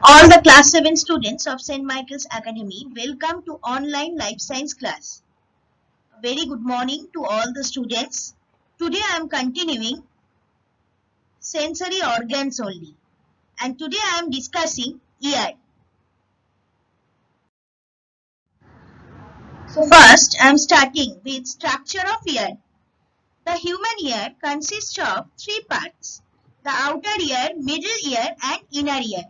All the class 7 students of St. Michael's Academy, welcome to online life science class. Very good morning to all the students. Today I am continuing sensory organs only, and today I am discussing ear. So first I am starting with structure of ear. The human ear consists of three parts: the outer ear, middle ear and inner ear.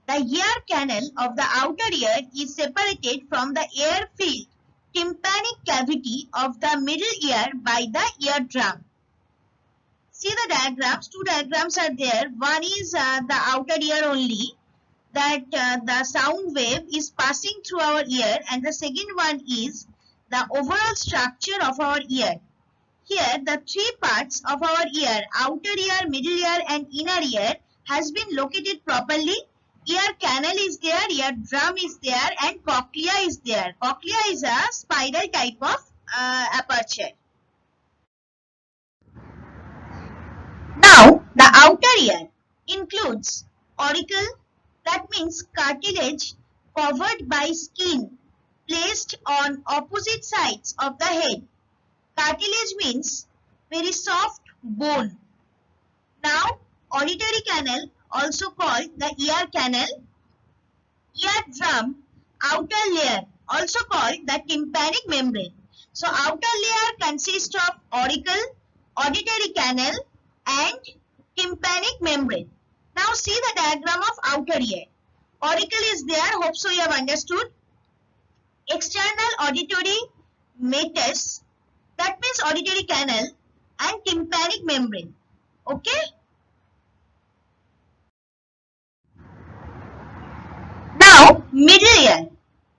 The ear canal of the outer ear is separated from the air-filled tympanic cavity of the middle ear by the eardrum. See the diagrams, two diagrams are there. One is the outer ear only, that the sound wave is passing through our ear, and the second one is the overall structure of our ear. Here the three parts of our ear, outer ear, middle ear and inner ear, has been located properly. Ear canal is there, ear drum is there and cochlea is there. Cochlea is a spiral type of aperture. Now the outer ear includes auricle, that means cartilage covered by skin placed on opposite sides of the head. Cartilage means very soft bone. Now auditory canal, also called the ear canal, eardrum, outer layer, also called the tympanic membrane. So outer layer consists of auricle, auditory canal and tympanic membrane. Now see the diagram of outer ear. Auricle is there, hope so you have understood. External auditory meatus, that means auditory canal and tympanic membrane. Okay. Now, middle ear.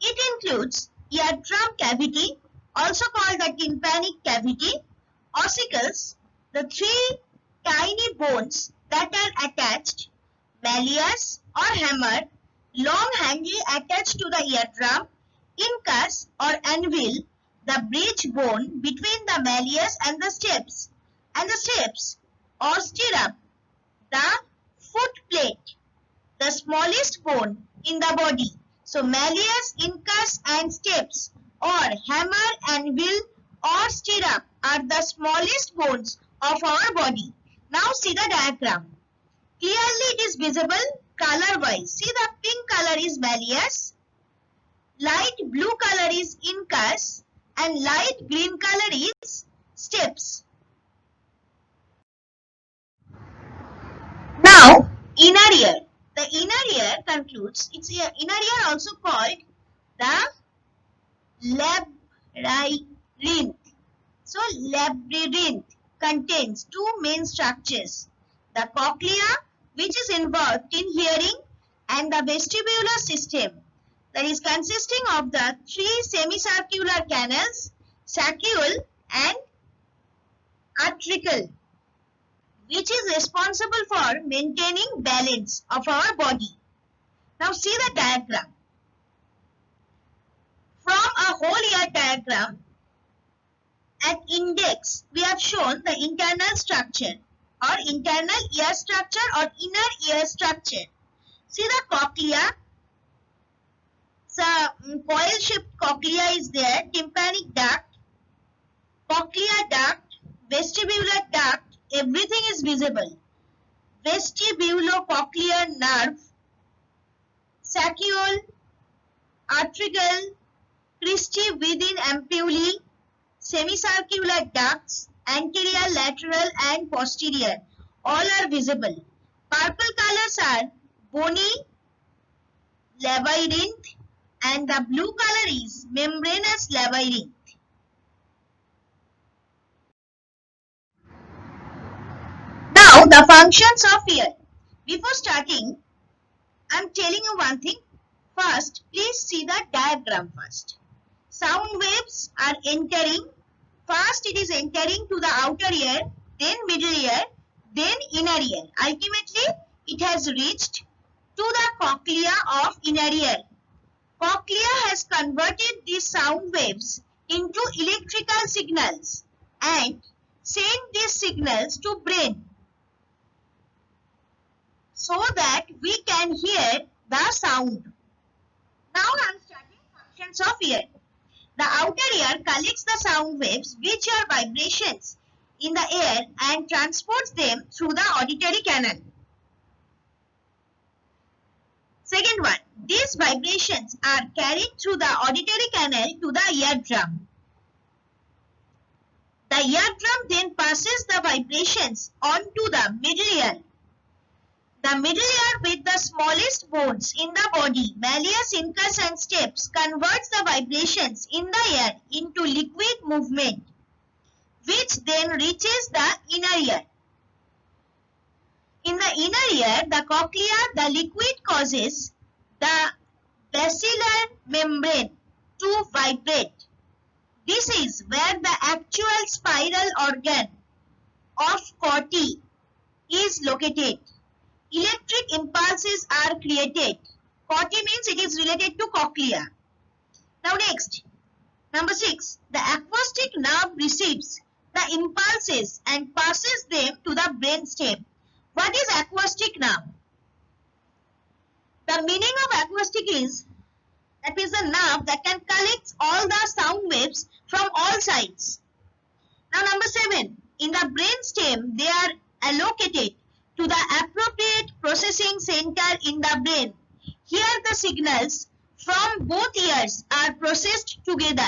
It includes eardrum cavity, also called the tympanic cavity, ossicles, the three tiny bones that are attached, malleus or hammer, long handle attached to the eardrum, incus or anvil, the bridge bone between the malleus and the steps or stirrup, the foot plate, the smallest bone in the body. So malleus, incus and steps or hammer, anvil or stirrup are the smallest bones of our body. Now see the diagram. Clearly it is visible color wise. See the pink color is malleus, light blue color is incus and light green color is steps. Now inner ear. The inner ear concludes, its inner ear also called the labyrinth. So labyrinth contains two main structures, the cochlea, which is involved in hearing, and the vestibular system, that is consisting of the three semicircular canals, saccule and atricle, which is responsible for maintaining balance of our body. Now see the diagram. From a whole ear diagram, at index we have shown the internal structure or internal ear structure or inner ear structure. See the cochlea. So coil shaped cochlea is there, tympanic duct, cochlear duct, vestibular duct, everything is visible. Vestibulocochlear nerve, saccule, atricle, cristae within ampullae, semicircular ducts, anterior, lateral and posterior, all are visible. Purple colors are bony labyrinth and the blue color is membranous labyrinth. Now the functions of ear. Before starting, I am telling you one thing. First, please see the diagram first. Sound waves are entering. First it is entering to the outer ear, then middle ear, then inner ear. Ultimately, it has reached to the cochlea of inner ear. Cochlea has converted these sound waves into electrical signals and sent these signals to brain so that we can hear the sound. Now I am starting functions of ear. The outer ear collects the sound waves which are vibrations in the air and transports them through the auditory canal. Second one, these vibrations are carried through the auditory canal to the eardrum. The eardrum then passes the vibrations onto the middle ear. The middle ear, with the smallest bones in the body, malleus, incus and stapes, converts the vibrations in the ear into liquid movement, which then reaches the inner ear. In the inner ear, the cochlea, the liquid causes the basilar membrane to vibrate. This is where the actual spiral organ of Corti is located. Electric impulses are created. Corti means it is related to cochlea. Now next, number 6. The acoustic nerve receives the impulses and passes them to the brainstem. What is acoustic nerve? The meaning of acoustic is that is the nerve that can collect all the sound waves from all sides. Now number 7. In the brainstem, they are allocated to the appropriate processing center in the brain. Here the signals from both ears are processed together.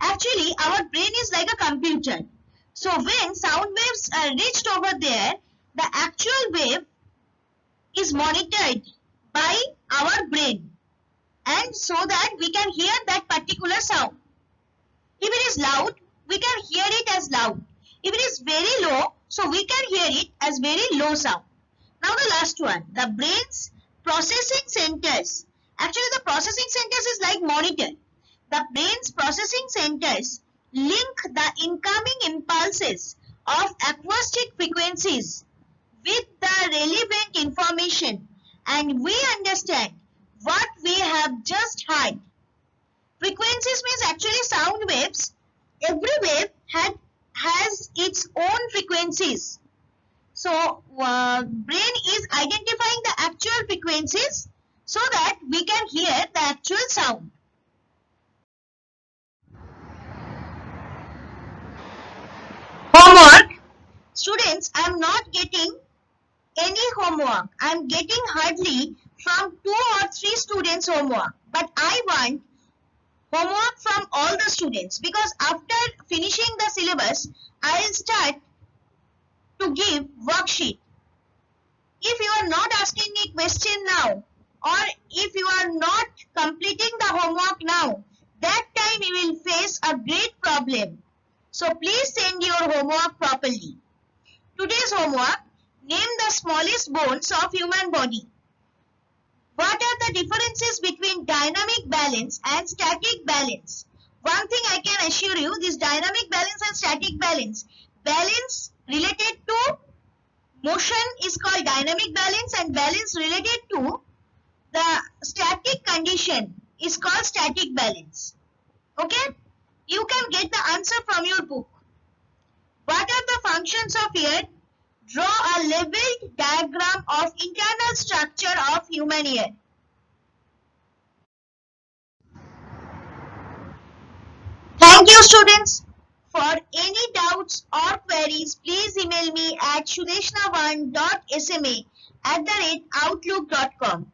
Actually, our brain is like a computer. So when sound waves are reached over there, the actual wave is monitored by our brain, and so that we can hear that particular sound. If it is loud, we can hear it as loud. If it is very low, so we can hear it as very low sound. Now the last one, the brain's processing centers. Actually, the processing centers is like monitor. The brain's processing centers link the incoming impulses of acoustic frequencies with the relevant information, and we understand what we have just heard. Frequencies means actually sound waves. Every wave has its own frequencies. So brain is identifying the actual frequencies so that we can hear the actual sound. Homework. Students, I am not getting any homework. I am getting hardly from 2 or 3 students homework. But I want homework from all the students, because after finishing the syllabus, I will start to give worksheet. If you are not asking me question now, or if you are not completing the homework now, that time you will face a great problem. So please send your homework properly. Today's homework, name the smallest bones of human body. What are the differences between dynamic balance and static balance? One thing I can assure you, this dynamic balance and static balance, balance related to motion is called dynamic balance, and balance related to the static condition is called static balance. Okay? You can get the answer from your book. What are the functions of ear? Draw a labeled diagram of internal structure of human ear. Thank you, students. For any doubts or queries, please email me at sudeshna1.sma@outlook.com.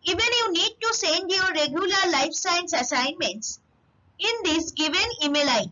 Even you need to send your regular life science assignments in this given email ID.